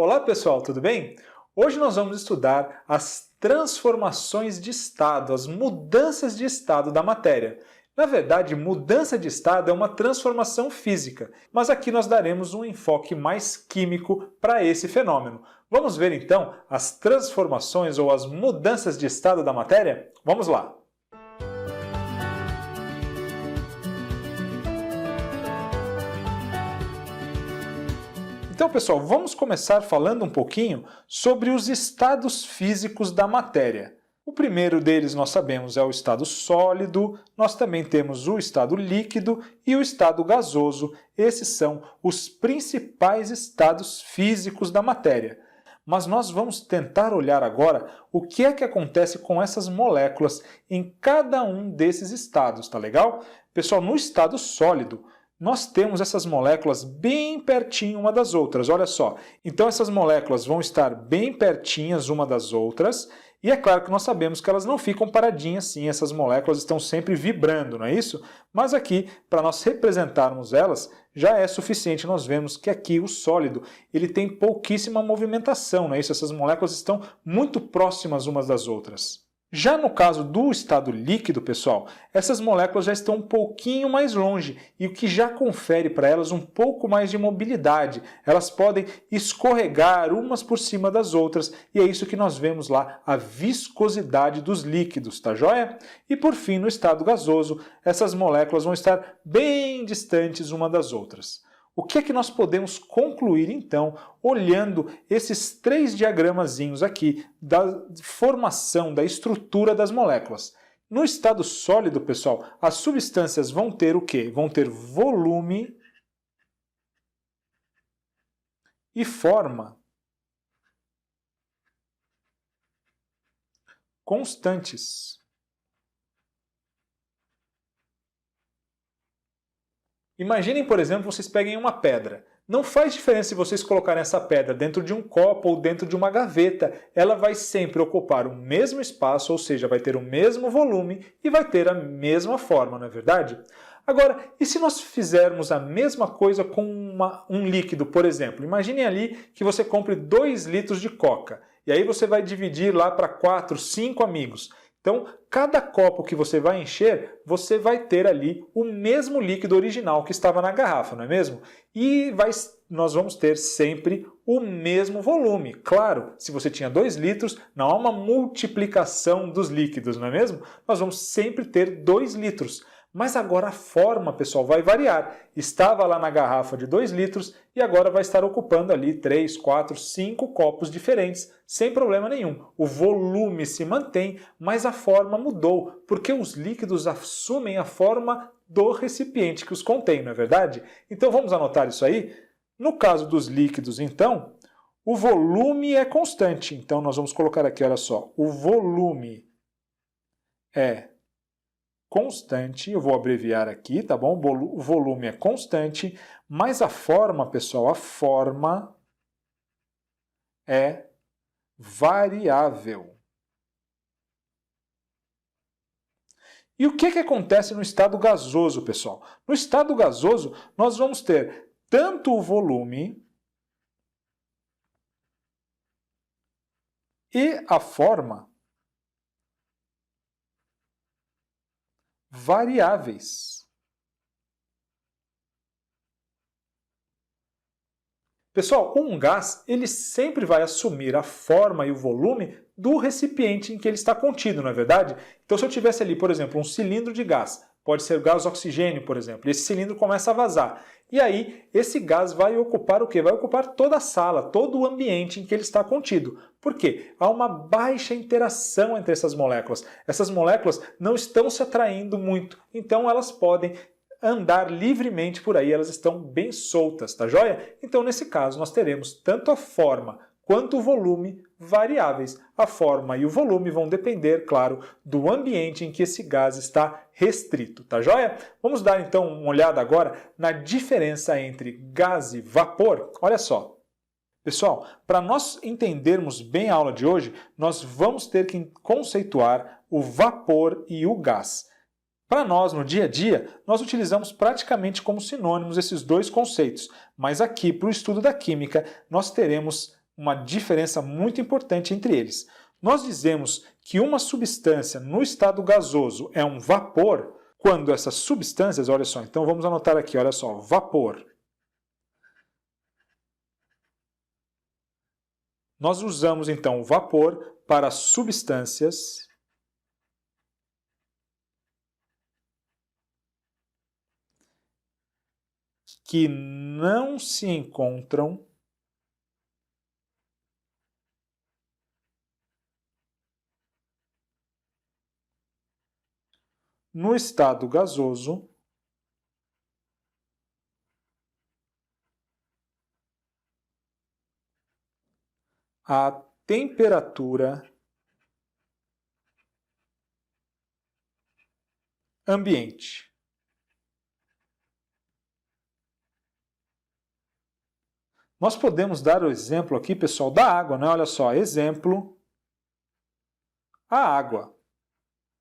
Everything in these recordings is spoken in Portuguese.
Olá pessoal, tudo bem? Hoje nós vamos estudar as transformações de estado, as mudanças de estado da matéria. Na verdade, mudança de estado é uma transformação física, mas aqui nós daremos um enfoque mais químico para esse fenômeno. Vamos ver então as transformações ou as mudanças de estado da matéria? Vamos lá! Então, pessoal, vamos começar falando um pouquinho sobre os estados físicos da matéria. O primeiro deles nós sabemos é o estado sólido, nós também temos o estado líquido e o estado gasoso. Esses são os principais estados físicos da matéria. Mas nós vamos tentar olhar agora o que é que acontece com essas moléculas em cada um desses estados, tá legal? Pessoal, no estado sólido, nós temos essas moléculas bem pertinho uma das outras, olha só. Então essas moléculas vão estar bem pertinhas uma das outras, e é claro que nós sabemos que elas não ficam paradinhas assim, essas moléculas estão sempre vibrando, não é isso? Mas aqui, para nós representarmos elas, já é suficiente, nós vemos que aqui o sólido ele tem pouquíssima movimentação, não é isso? Essas moléculas estão muito próximas umas das outras. Já no caso do estado líquido, pessoal, essas moléculas já estão um pouquinho mais longe e o que já confere para elas um pouco mais de mobilidade. Elas podem escorregar umas por cima das outras e é isso que nós vemos lá, a viscosidade dos líquidos, tá joia? E por fim, no estado gasoso, essas moléculas vão estar bem distantes uma das outras. O que é que nós podemos concluir, então, olhando esses três diagramazinhos aqui da formação, da estrutura das moléculas? No estado sólido, pessoal, as substâncias vão ter o quê? Vão ter volume e forma constantes. Imaginem, por exemplo, vocês peguem uma pedra. Não faz diferença se vocês colocarem essa pedra dentro de um copo ou dentro de uma gaveta, ela vai sempre ocupar o mesmo espaço, ou seja, vai ter o mesmo volume e vai ter a mesma forma, não é verdade? Agora, e se nós fizermos a mesma coisa com um líquido, por exemplo? Imaginem ali que você compre 2 litros de coca, e aí você vai dividir lá para 4, 5 amigos. Então, cada copo que você vai encher, você vai ter ali o mesmo líquido original que estava na garrafa, não é mesmo? E nós vamos ter sempre o mesmo volume. Claro, se você tinha 2 litros, não há uma multiplicação dos líquidos, não é mesmo? Nós vamos sempre ter 2 litros. Mas agora a forma, pessoal, vai variar. Estava lá na garrafa de 2 litros e agora vai estar ocupando ali 3, 4, 5 copos diferentes, sem problema nenhum. O volume se mantém, mas a forma mudou, porque os líquidos assumem a forma do recipiente que os contém, não é verdade? Então vamos anotar isso aí? No caso dos líquidos, então, o volume é constante. Então nós vamos colocar aqui, olha só, o volume é constante, eu vou abreviar aqui, tá bom? O volume é constante, mas a forma, pessoal, a forma é variável. E o que acontece no estado gasoso, pessoal? No estado gasoso, nós vamos ter tanto o volume e a forma variáveis. Pessoal, um gás ele sempre vai assumir a forma e o volume do recipiente em que ele está contido, não é verdade? Então, se eu tivesse ali, por exemplo, um cilindro de gás, pode ser gás oxigênio, por exemplo, e esse cilindro começa a vazar. E aí, esse gás vai ocupar o quê? Vai ocupar toda a sala, todo o ambiente em que ele está contido. Por quê? Há uma baixa interação entre essas moléculas. Essas moléculas não estão se atraindo muito, então elas podem andar livremente por aí, elas estão bem soltas, tá joia? Então, nesse caso, nós teremos tanto a forma quanto o volume variáveis. A forma e o volume vão depender, claro, do ambiente em que esse gás está restrito, tá joia? Vamos dar então uma olhada agora na diferença entre gás e vapor. Olha só. Pessoal, para nós entendermos bem a aula de hoje, nós vamos ter que conceituar o vapor e o gás. Para nós, no dia a dia, nós utilizamos praticamente como sinônimos esses dois conceitos, mas aqui, para o estudo da química, nós teremos uma diferença muito importante entre eles. Nós dizemos que uma substância no estado gasoso é um vapor quando essas substâncias, olha só, então vamos anotar aqui, olha só, vapor. Nós usamos então o vapor para substâncias que não se encontram no estado gasoso a temperatura ambiente. Nós podemos dar o exemplo aqui, pessoal, da água, né? Olha só, exemplo, a água,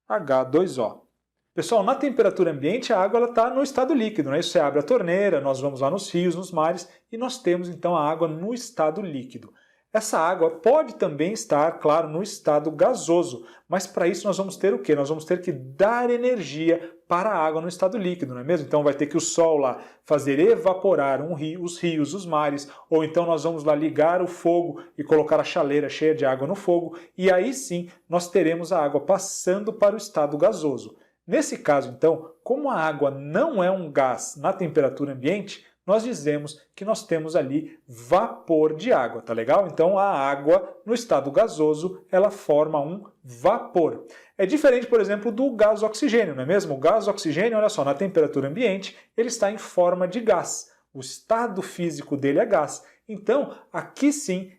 H2O. Pessoal, na temperatura ambiente, a água está no estado líquido, né? Você abre a torneira, nós vamos lá nos rios, nos mares, e nós temos então a água no estado líquido. Essa água pode também estar, claro, no estado gasoso, mas para isso nós vamos ter o quê? Nós vamos ter que dar energia para a água no estado líquido, não é mesmo? Então vai ter que o sol lá fazer evaporar os rios, os mares, ou então nós vamos lá ligar o fogo e colocar a chaleira cheia de água no fogo, e aí sim nós teremos a água passando para o estado gasoso. Nesse caso, então, como a água não é um gás na temperatura ambiente, nós dizemos que nós temos ali vapor de água, tá legal? Então a água no estado gasoso, ela forma um vapor. É diferente, por exemplo, do gás oxigênio, não é mesmo? O gás oxigênio, olha só, na temperatura ambiente, ele está em forma de gás. O estado físico dele é gás. Então, aqui sim,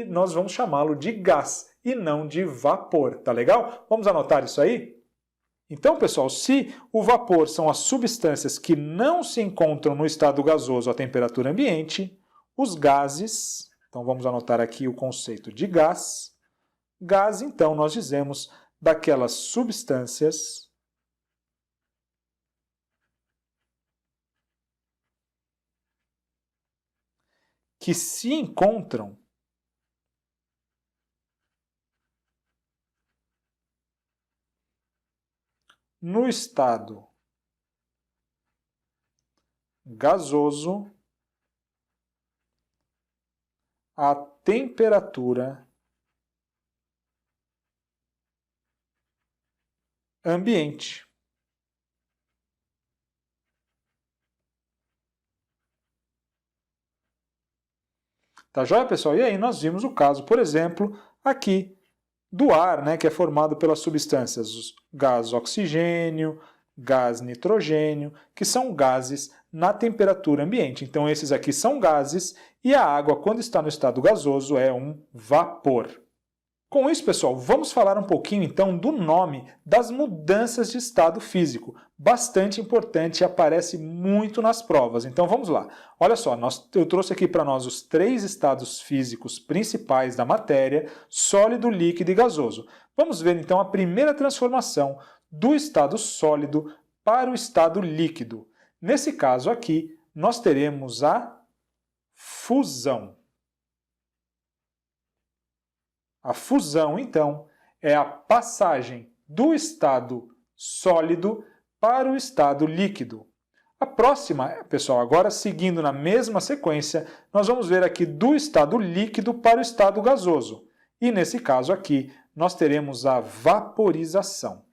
nós vamos chamá-lo de gás e não de vapor, tá legal? Vamos anotar isso aí? Então, pessoal, se o vapor são as substâncias que não se encontram no estado gasoso à temperatura ambiente, os gases, então vamos anotar aqui o conceito de gás. Gás, então, nós dizemos daquelas substâncias que se encontram no estado gasoso a temperatura ambiente. Tá joia, pessoal? E aí nós vimos o caso, por exemplo, aqui do ar, né, que é formado pelas substâncias gás oxigênio, gás nitrogênio, que são gases na temperatura ambiente. Então esses aqui são gases e a água, quando está no estado gasoso, é um vapor. Com isso, pessoal, vamos falar um pouquinho então do nome das mudanças de estado físico. Bastante importante e aparece muito nas provas. Então vamos lá. Olha só, eu trouxe aqui para nós os 3 estados físicos principais da matéria: sólido, líquido e gasoso. Vamos ver então a primeira transformação do estado sólido para o estado líquido. Nesse caso aqui, nós teremos a fusão. A fusão, então, é a passagem do estado sólido para o estado líquido. A próxima, pessoal, agora seguindo na mesma sequência, nós vamos ver aqui do estado líquido para o estado gasoso. E nesse caso aqui, nós teremos a vaporização.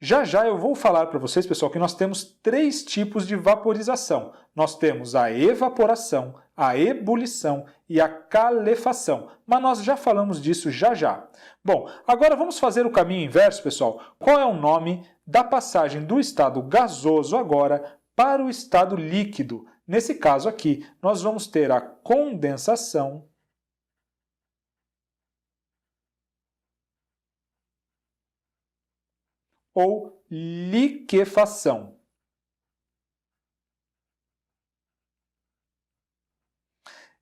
Já já eu vou falar para vocês, pessoal, que nós temos 3 tipos de vaporização. Nós temos a evaporação, a ebulição e a calefação. Mas nós já falamos disso já já. Bom, agora vamos fazer o caminho inverso, pessoal. Qual é o nome da passagem do estado gasoso agora para o estado líquido? Nesse caso aqui, nós vamos ter a condensação ou liquefação.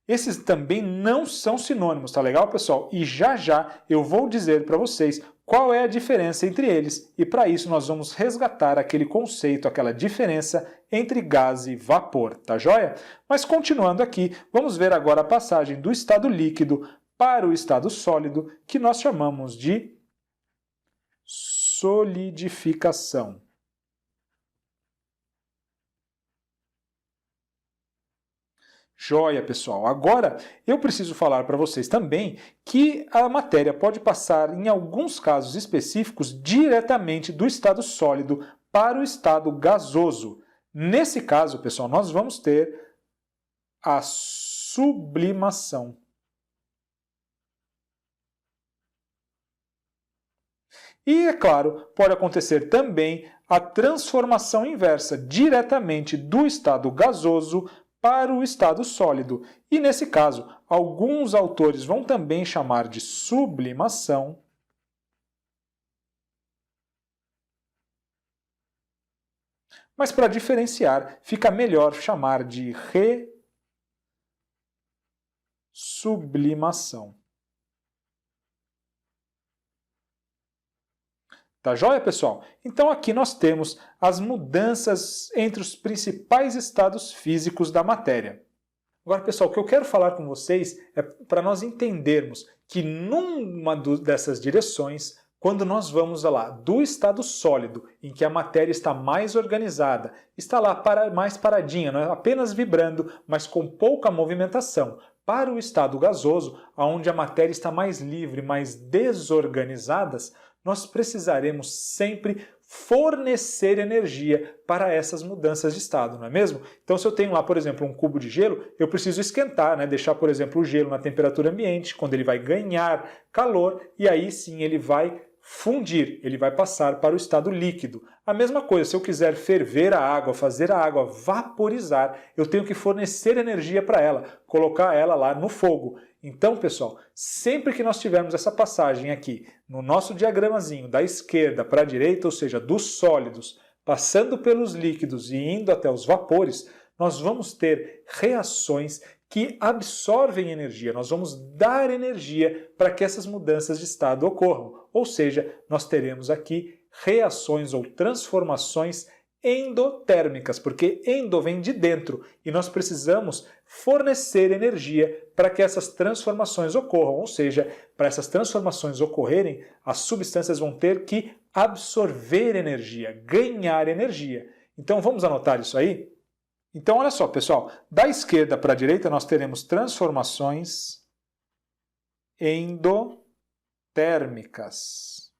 Esses também não são sinônimos, tá legal, pessoal? E já já eu vou dizer para vocês qual é a diferença entre eles, e para isso nós vamos resgatar aquele conceito, aquela diferença entre gás e vapor, tá joia? Mas continuando aqui, vamos ver agora a passagem do estado líquido para o estado sólido, que nós chamamos de solidificação. Joia, pessoal. Agora, eu preciso falar para vocês também que a matéria pode passar, em alguns casos específicos, diretamente do estado sólido para o estado gasoso. Nesse caso, pessoal, nós vamos ter a sublimação. E, é claro, pode acontecer também a transformação inversa, diretamente do estado gasoso para o estado sólido. E, nesse caso, alguns autores vão também chamar de sublimação. Mas, para diferenciar, fica melhor chamar de ressublimação. Tá joia, pessoal? Então aqui nós temos as mudanças entre os principais estados físicos da matéria. Agora, pessoal, o que eu quero falar com vocês é para nós entendermos que numa dessas direções, quando nós vamos lá do estado sólido, em que a matéria está mais organizada, está lá mais paradinha, não é apenas vibrando, mas com pouca movimentação, para o estado gasoso, onde a matéria está mais livre, mais desorganizada, nós precisaremos sempre fornecer energia para essas mudanças de estado, não é mesmo? Então, se eu tenho lá, por exemplo, um cubo de gelo, eu preciso esquentar, né? Deixar, por exemplo, o gelo na temperatura ambiente, quando ele vai ganhar calor, e aí sim ele vai fundir, ele vai passar para o estado líquido. A mesma coisa, se eu quiser ferver a água, fazer a água vaporizar, eu tenho que fornecer energia para ela, colocar ela lá no fogo. Então, pessoal, sempre que nós tivermos essa passagem aqui no nosso diagramazinho da esquerda para a direita, ou seja, dos sólidos, passando pelos líquidos e indo até os vapores, nós vamos ter reações que absorvem energia, nós vamos dar energia para que essas mudanças de estado ocorram. Ou seja, nós teremos aqui reações ou transformações endotérmicas, porque endo vem de dentro e nós precisamos fornecer energia para que essas transformações ocorram, ou seja, para essas transformações ocorrerem, as substâncias vão ter que absorver energia, ganhar energia. Então vamos anotar isso aí? Então olha só, pessoal, da esquerda para a direita nós teremos transformações endotérmicas.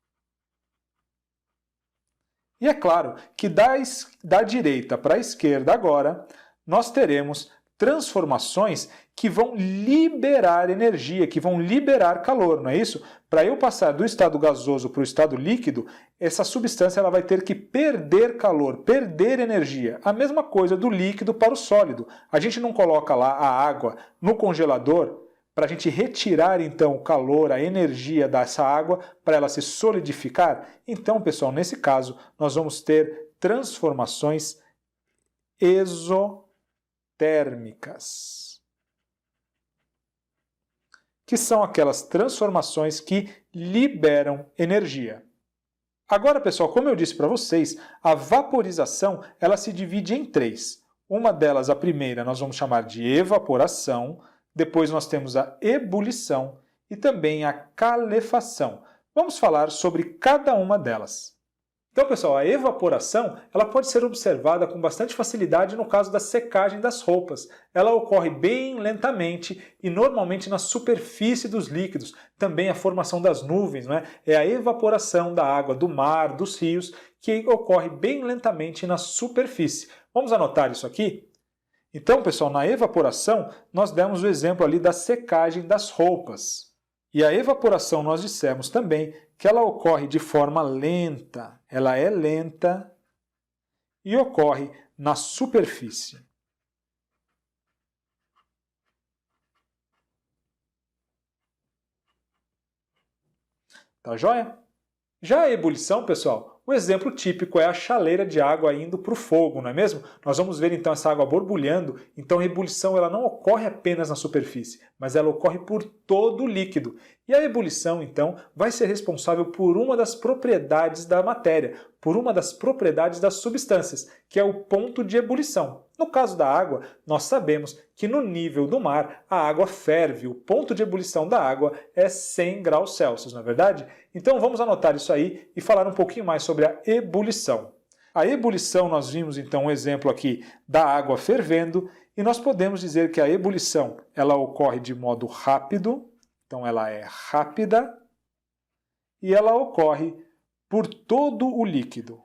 E é claro que da direita para a esquerda agora, nós teremos transformações que vão liberar energia, que vão liberar calor, não é isso? Para eu passar do estado gasoso para o estado líquido, essa substância ela vai ter que perder calor, perder energia. A mesma coisa do líquido para o sólido. A gente não coloca lá a água no congelador para a gente retirar então o calor, a energia dessa água para ela se solidificar. Então, pessoal, nesse caso, nós vamos ter transformações exotérmicas, que são aquelas transformações que liberam energia. Agora, pessoal, como eu disse para vocês, a vaporização ela se divide em três. Uma delas, a primeira, nós vamos chamar de evaporação. Depois nós temos a ebulição e também a calefação. Vamos falar sobre cada uma delas. Então, pessoal, a evaporação ela pode ser observada com bastante facilidade no caso da secagem das roupas. Ela ocorre bem lentamente e normalmente na superfície dos líquidos. Também a formação das nuvens, não é? É a evaporação da água do mar, dos rios, que ocorre bem lentamente na superfície. Vamos anotar isso aqui? Então, pessoal, na evaporação, nós demos o exemplo ali da secagem das roupas. E a evaporação, nós dissemos também que ela ocorre de forma lenta. Ela é lenta e ocorre na superfície. Tá joia? Já a ebulição, pessoal, O exemplo típico é a chaleira de água indo para o fogo, não é mesmo? Nós vamos ver então essa água borbulhando, então a ebulição ela não ocorre apenas na superfície, mas ela ocorre por todo o líquido. E a ebulição, então, vai ser responsável por uma das propriedades da matéria, por uma das propriedades das substâncias, que é o ponto de ebulição. No caso da água, nós sabemos que no nível do mar a água ferve, o ponto de ebulição da água é 100 graus Celsius, não é verdade? Então vamos anotar isso aí e falar um pouquinho mais sobre a ebulição. A ebulição, nós vimos então um exemplo aqui da água fervendo, e nós podemos dizer que a ebulição ela ocorre de modo rápido, então ela é rápida, e ela ocorre por todo o líquido.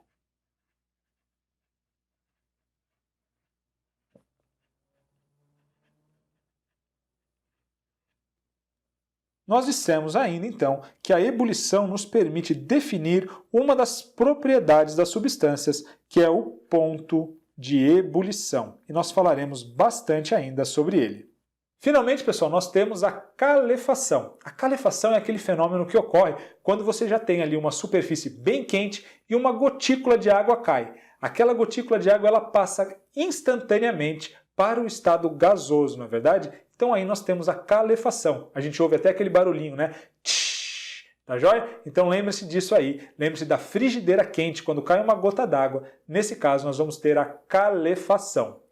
Nós dissemos ainda, então, que a ebulição nos permite definir uma das propriedades das substâncias, que é o ponto de ebulição. E nós falaremos bastante ainda sobre ele. Finalmente, pessoal, nós temos a calefação. A calefação é aquele fenômeno que ocorre quando você já tem ali uma superfície bem quente e uma gotícula de água cai. Aquela gotícula de água ela passa instantaneamente para o estado gasoso, não é verdade? Então aí nós temos a calefação. A gente ouve até aquele barulhinho, né? Tsh, tá joia? Então lembre-se disso aí. Lembre-se da frigideira quente, quando cai uma gota d'água. Nesse caso nós vamos ter a calefação.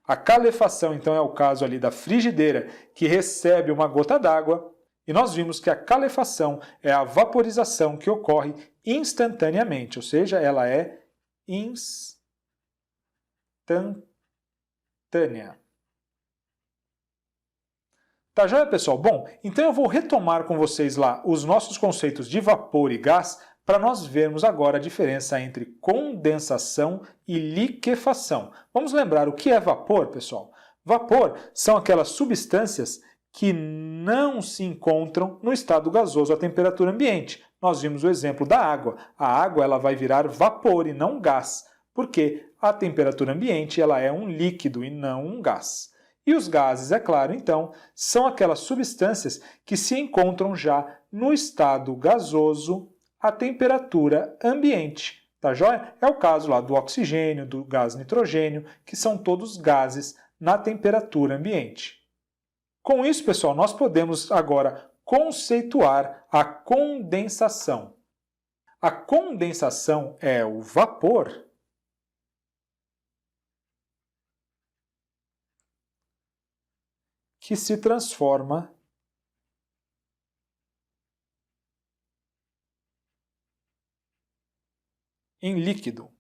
A calefação então é o caso ali da frigideira que recebe uma gota d'água. E nós vimos que a calefação é a vaporização que ocorre instantaneamente, ou seja, ela é instantânea. Tá joia, pessoal? Bom, então eu vou retomar com vocês lá os nossos conceitos de vapor e gás para nós vermos agora a diferença entre condensação e liquefação. Vamos lembrar o que é vapor, pessoal? Vapor são aquelas substâncias que não se encontram no estado gasoso à temperatura ambiente. Nós vimos o exemplo da água. A água ela vai virar vapor e não gás, porque a temperatura ambiente ela é um líquido e não um gás. E os gases, é claro, então, são aquelas substâncias que se encontram já no estado gasoso à temperatura ambiente. Tá joia? É o caso lá do oxigênio, do gás nitrogênio, que são todos gases na temperatura ambiente. Com isso, pessoal, nós podemos agora conceituar a condensação. A condensação é o vapor que se transforma em líquido.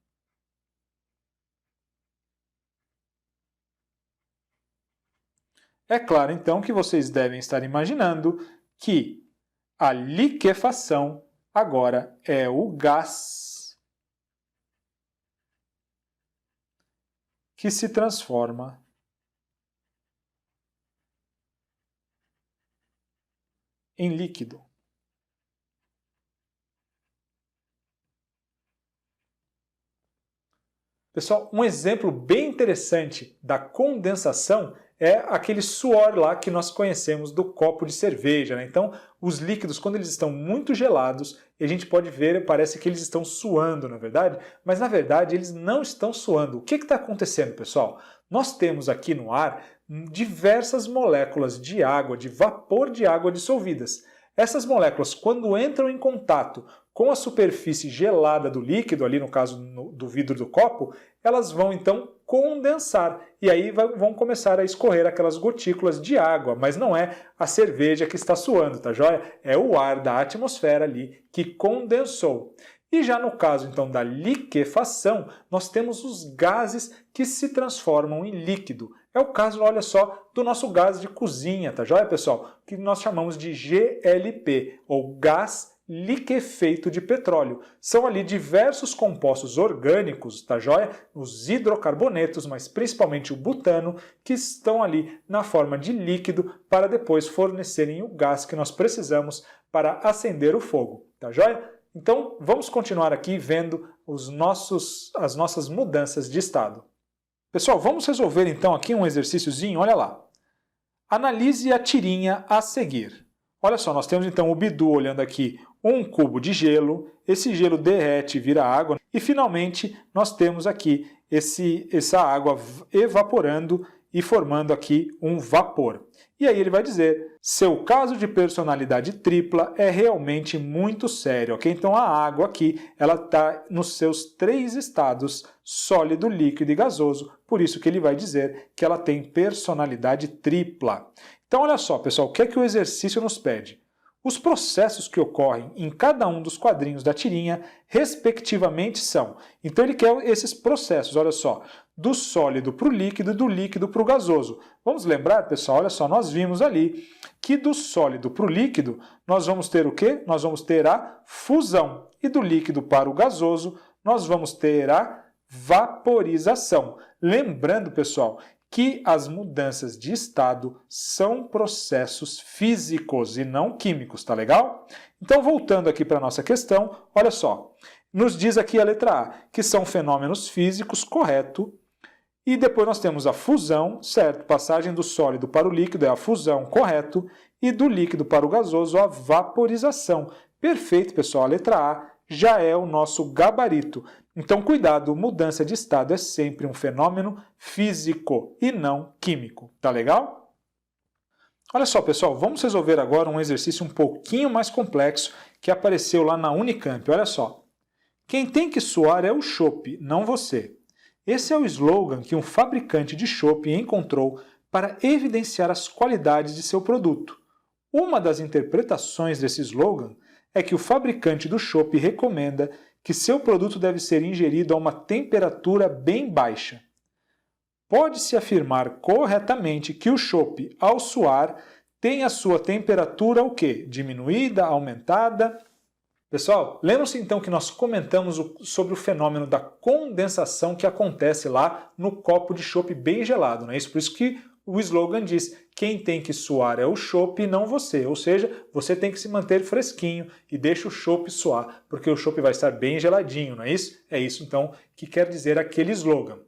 É claro, então, que vocês devem estar imaginando que a liquefação agora é o gás que se transforma em líquido. Pessoal, um exemplo bem interessante da condensação é aquele suor lá que nós conhecemos do copo de cerveja, né? Então, os líquidos, quando eles estão muito gelados, a gente pode ver, parece que eles estão suando, na verdade, mas na verdade eles não estão suando. O que está acontecendo, pessoal? Nós temos aqui no ar diversas moléculas de água, de vapor de água dissolvidas. Essas moléculas, quando entram em contato com a superfície gelada do líquido, ali no caso do vidro do copo, elas vão então condensar e aí vão começar a escorrer aquelas gotículas de água, mas não é a cerveja que está suando, tá joia? É o ar da atmosfera ali que condensou. E já no caso então da liquefação, nós temos os gases que se transformam em líquido. É o caso, olha só, do nosso gás de cozinha, tá joia, pessoal? Que nós chamamos de GLP, ou gás liquefeito de petróleo. São ali diversos compostos orgânicos, tá joia? Os hidrocarbonetos, mas principalmente o butano, que estão ali na forma de líquido para depois fornecerem o gás que nós precisamos para acender o fogo, tá joia? Então, vamos continuar aqui vendo as nossas mudanças de estado. Pessoal, vamos resolver então aqui um exercíciozinho, olha lá. Analise a tirinha a seguir. Olha só, nós temos então o Bidu olhando aqui um cubo de gelo, esse gelo derrete e vira água, e finalmente nós temos aqui essa água evaporando e formando aqui um vapor. E aí ele vai dizer, seu caso de personalidade tripla é realmente muito sério, ok? Então a água aqui, ela está nos seus 3 estados, sólido, líquido e gasoso, por isso que ele vai dizer que ela tem personalidade tripla. Então olha só, pessoal, o que é que o exercício nos pede? Os processos que ocorrem em cada um dos quadrinhos da tirinha, respectivamente, são. Então ele quer esses processos, olha só, do sólido para o líquido e do líquido para o gasoso. Vamos lembrar, pessoal, olha só, nós vimos ali que do sólido para o líquido, nós vamos ter o quê? Nós vamos ter a fusão. E do líquido para o gasoso, nós vamos ter a vaporização. Lembrando, pessoal, que as mudanças de estado são processos físicos e não químicos, tá legal? Então, voltando aqui para a nossa questão, olha só. Nos diz aqui a letra A, que são fenômenos físicos, correto? E depois nós temos a fusão, certo? Passagem do sólido para o líquido é a fusão, correto? E do líquido para o gasoso, a vaporização. Perfeito, pessoal. A letra A já é o nosso gabarito. Então, cuidado, mudança de estado é sempre um fenômeno físico e não químico. Tá legal? Olha só, pessoal, vamos resolver agora um exercício um pouquinho mais complexo que apareceu lá na Unicamp. Olha só. Quem tem que suar é o chopp, não você. Esse é o slogan que um fabricante de chopp encontrou para evidenciar as qualidades de seu produto. Uma das interpretações desse slogan é que o fabricante do chopp recomenda que seu produto deve ser ingerido a uma temperatura bem baixa. Pode-se afirmar corretamente que o chopp, ao suar, tem a sua temperatura o quê? Diminuída, aumentada? Pessoal, lembram-se então que nós comentamos sobre o fenômeno da condensação que acontece lá no copo de chopp bem gelado, não é isso? Por isso que o slogan diz, quem tem que suar é o chopp e não você, ou seja, você tem que se manter fresquinho e deixa o chopp suar, porque o chopp vai estar bem geladinho, não é isso? É isso então que quer dizer aquele slogan.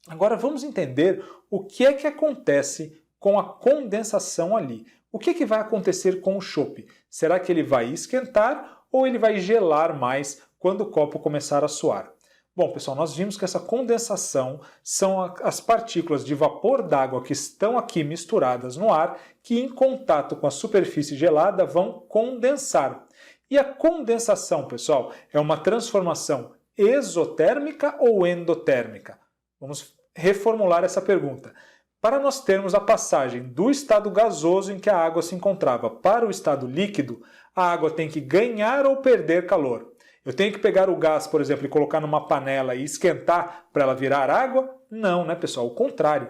Agora vamos entender o que é que acontece com a condensação ali. O que é que vai acontecer com o chopp? Será que ele vai esquentar ou ele vai gelar mais quando o copo começar a suar? Bom, pessoal, nós vimos que essa condensação são as partículas de vapor d'água que estão aqui misturadas no ar, que em contato com a superfície gelada vão condensar. E a condensação, pessoal, é uma transformação exotérmica ou endotérmica? Vamos reformular essa pergunta. Para nós termos a passagem do estado gasoso em que a água se encontrava para o estado líquido, a água tem que ganhar ou perder calor. Eu tenho que pegar o gás, por exemplo, e colocar numa panela e esquentar para ela virar água? Não, né, pessoal? O contrário.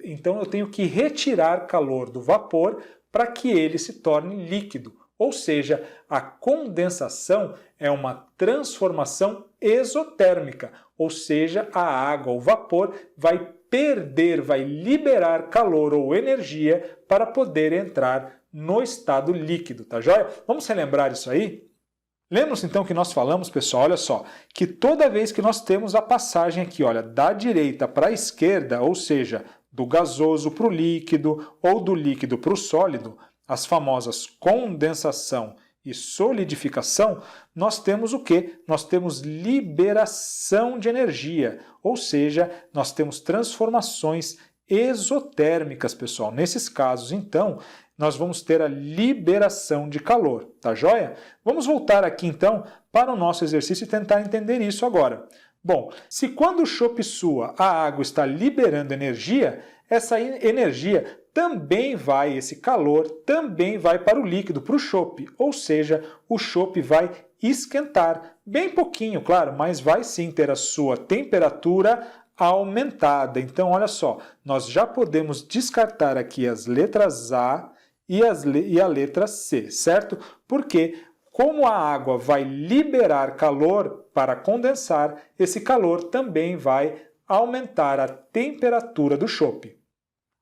Então eu tenho que retirar calor do vapor para que ele se torne líquido. Ou seja, a condensação é uma transformação exotérmica, ou seja, a água, o vapor, vai perder, vai liberar calor ou energia para poder entrar no estado líquido, tá joia? Vamos relembrar isso aí? Lembram-se então que nós falamos, pessoal, olha só, que toda vez que nós temos a passagem aqui, olha, da direita para a esquerda, ou seja, do gasoso para o líquido ou do líquido para o sólido, as famosas condensação e solidificação, nós temos o quê? Nós temos liberação de energia, ou seja, nós temos transformações exotérmicas, pessoal. Nesses casos, então, nós vamos ter a liberação de calor, tá joia? Vamos voltar aqui, então, para o nosso exercício e tentar entender isso agora. Bom, se quando o chopp sua, a água está liberando energia, essa energia também vai, esse calor também vai para o líquido, para o chopp, ou seja, o chopp vai esquentar, bem pouquinho, claro, mas vai sim ter a sua temperatura aumentada. Então, olha só, nós já podemos descartar aqui as letras A e a letra C, certo? Porque como a água vai liberar calor para condensar, esse calor também vai aumentar a temperatura do chopp.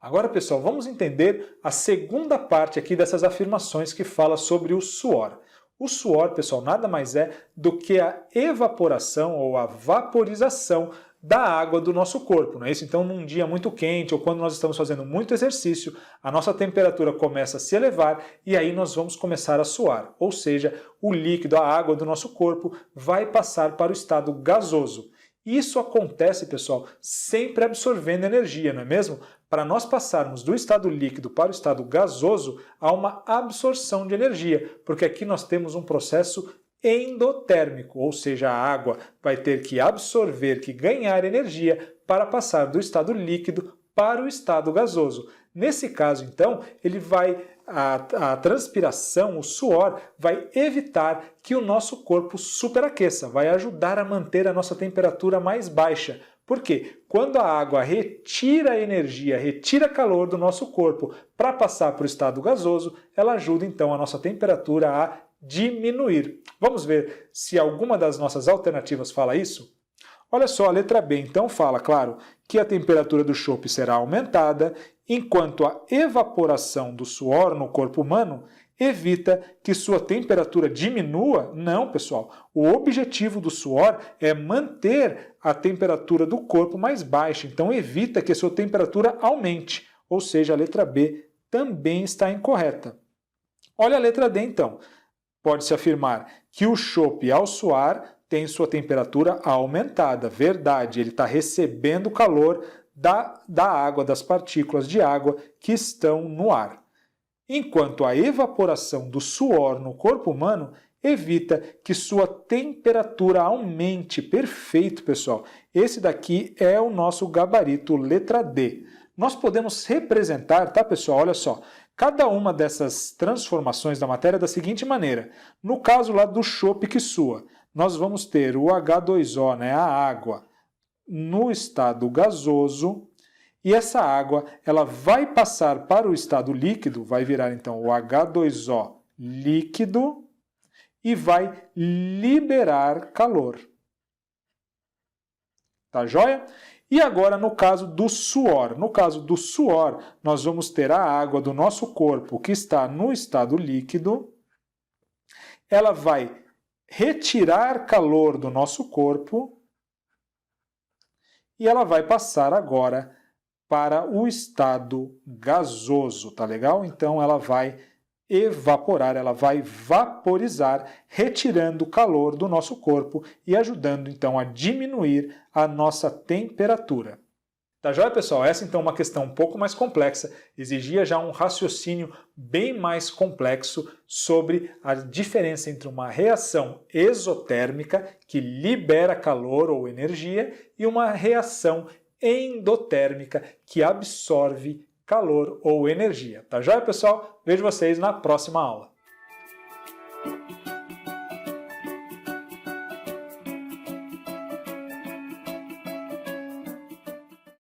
Agora, pessoal, vamos entender a segunda parte aqui dessas afirmações que fala sobre o suor. O suor, pessoal, nada mais é do que a evaporação ou a vaporização da água do nosso corpo, não é isso? Então, num dia muito quente ou quando nós estamos fazendo muito exercício, a nossa temperatura começa a se elevar e aí nós vamos começar a suar, ou seja, o líquido, a água do nosso corpo vai passar para o estado gasoso. Isso acontece, pessoal, sempre absorvendo energia, não é mesmo? Para nós passarmos do estado líquido para o estado gasoso, há uma absorção de energia, porque aqui nós temos um processo endotérmico, ou seja, a água vai ter que absorver, que ganhar energia para passar do estado líquido para o estado gasoso. Nesse caso, então, a transpiração, o suor, vai evitar que o nosso corpo superaqueça, vai ajudar a manter a nossa temperatura mais baixa. Por quê? Quando a água retira energia, retira calor do nosso corpo para passar para o estado gasoso, ela ajuda então a nossa temperatura a diminuir. Vamos ver se alguma das nossas alternativas fala isso? Olha só, a letra B então fala, claro, que a temperatura do chope será aumentada, enquanto a evaporação do suor no corpo humano evita que sua temperatura diminua. Não, pessoal. O objetivo do suor é manter a temperatura do corpo mais baixa, então evita que a sua temperatura aumente. Ou seja, a letra B também está incorreta. Olha a letra D então. Pode-se afirmar que o chope, ao suar, tem sua temperatura aumentada. Verdade, ele está recebendo calor da água, das partículas de água que estão no ar. Enquanto a evaporação do suor no corpo humano evita que sua temperatura aumente. Perfeito, pessoal. Esse daqui é o nosso gabarito, letra D. Nós podemos representar, tá, pessoal? Olha só. Cada uma dessas transformações da matéria da seguinte maneira. No caso lá do chope que sua, nós vamos ter o H2O, né, a água, no estado gasoso, e essa água ela vai passar para o estado líquido, vai virar então o H2O líquido e vai liberar calor. Tá joia? E agora no caso do suor. No caso do suor, nós vamos ter a água do nosso corpo que está no estado líquido. Ela vai retirar calor do nosso corpo e ela vai passar agora para o estado gasoso, tá legal? Então ela vai evaporar, ela vai vaporizar, retirando o calor do nosso corpo e ajudando então a diminuir a nossa temperatura. Tá joia, pessoal? Essa então é uma questão um pouco mais complexa, exigia já um raciocínio bem mais complexo sobre a diferença entre uma reação exotérmica, que libera calor ou energia, e uma reação endotérmica, que absorve calor ou energia. Tá joia, pessoal? Vejo vocês na próxima aula.